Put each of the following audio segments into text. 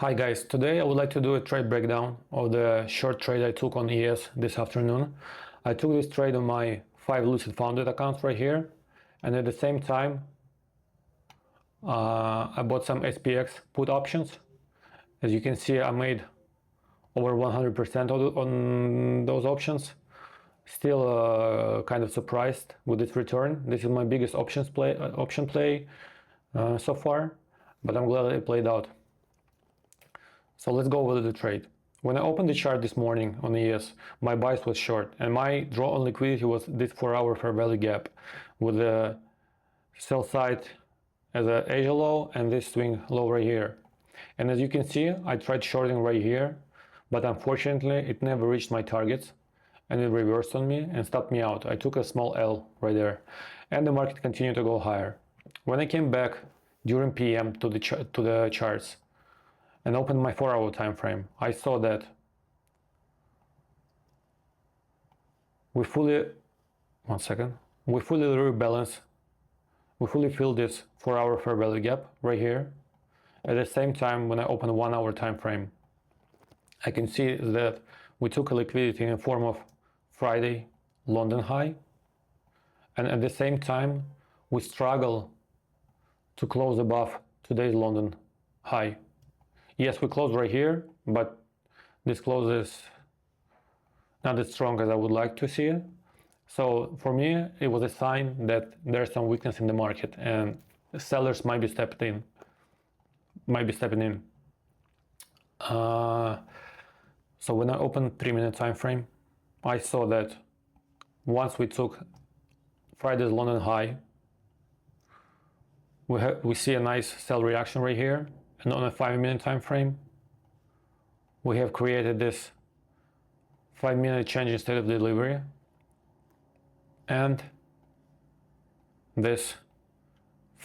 Hi guys, today I would like to do a trade breakdown of the short trade I took on ES this afternoon. I took this trade on my 5 Lucid Founded accounts right here, and at the same time I bought some SPX put options. As you can see, I made over 100% on those options. Still kind of surprised with this return. This is my biggest option play so far, but I'm glad it played out. So let's go over the trade. When I opened the chart this morning on ES, my bias was short, and my draw on liquidity was this 4-hour fair value gap with the sell side as an Asia low and this swing low right here. And as you can see, I tried shorting right here, but unfortunately it never reached my targets and it reversed on me and stopped me out. I took a small L right there, and the market continued to go higher. When I came back during PM to the charts and opened my 4-hour time frame, I saw that we fully rebalance, we fully fill this 4-hour fair value gap right here. At the same time, when I open a 1-hour time frame, I can see that we took a liquidity in the form of Friday London high, and at the same time we struggle to close above today's London high. Yes, we closed right here, but this close is not as strong as I would like to see it. So for me, it was a sign that there's some weakness in the market and sellers might be stepping in. So when I opened 3-minute time frame, I saw that once we took Friday's London high, we see a nice sell reaction right here. And on a 5-minute time frame, we have created this 5-minute change in state of delivery and this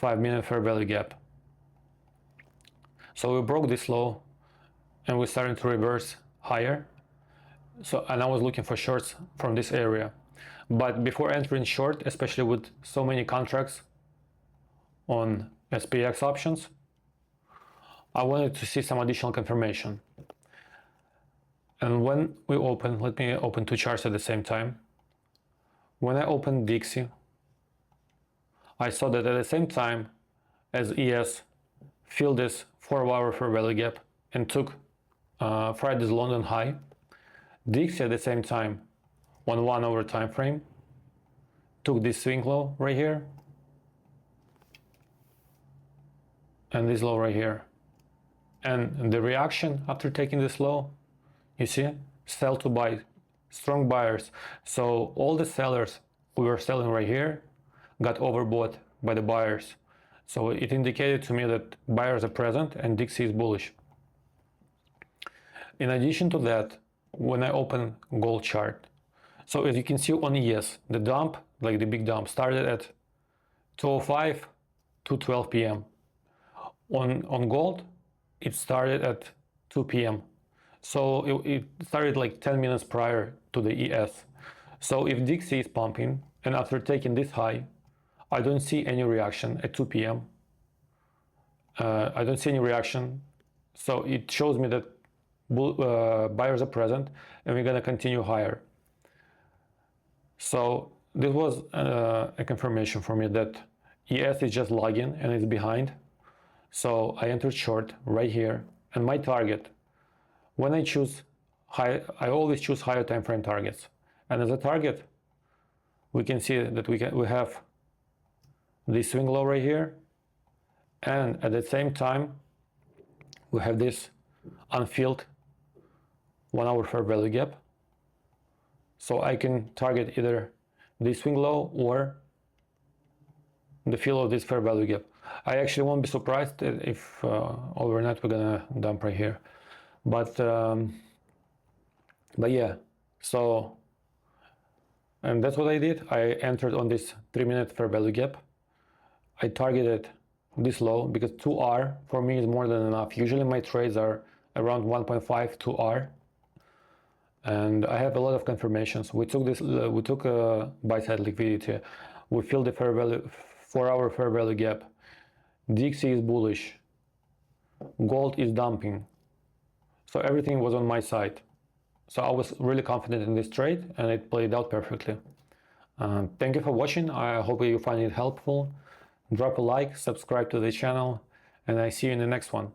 5-minute fair value gap. So we broke this low and we started to reverse higher. And I was looking for shorts from this area. But before entering short, especially with so many contracts on SPX options, I wanted to see some additional confirmation. And when we open, let me open 2 charts at the same time. When I opened Dixie, I saw that at the same time as ES filled this 4-hour fair value gap and took Friday's London high, Dixie at the same time on 1-hour time frame took this swing low right here and this low right here. And the reaction after taking this low, you see, sell to buy, strong buyers. So all the sellers who were selling right here got overbought by the buyers. So it indicated to me that buyers are present and Dixie is bullish. In addition to that, when I open gold chart, so as you can see on ES, the dump, like the big dump, started at 2:05 to 12 p.m. On gold, it started at 2 p.m. So it started like 10 minutes prior to the ES. So if Dixie is pumping and after taking this high, I don't see any reaction at 2 p.m. I don't see any reaction. So it shows me that buyers are present and we're going to continue higher. So this was a confirmation for me that ES is just lagging and it's behind. So I entered short right here, and my target, when I choose high, I always choose higher time frame targets. And as a target, we can see that we have this swing low right here, and at the same time, we have this unfilled 1-hour fair value gap. So I can target either this swing low or the fill of this fair value gap. I actually won't be surprised if overnight we're gonna dump right here, but yeah. So, and that's what I did. I entered on this 3-minute fair value gap. I targeted this low because 2R for me is more than enough. Usually my trades are around 1.5 2R, and I have a lot of confirmations. We took Buy Side Liquidity. We filled the 4-hour fair value gap. Dixie is bullish. Gold is dumping. So everything was on my side. So I was really confident in this trade and it played out perfectly. Thank you for watching. I hope you find it helpful. Drop a like, subscribe to the channel, and I see you in the next one.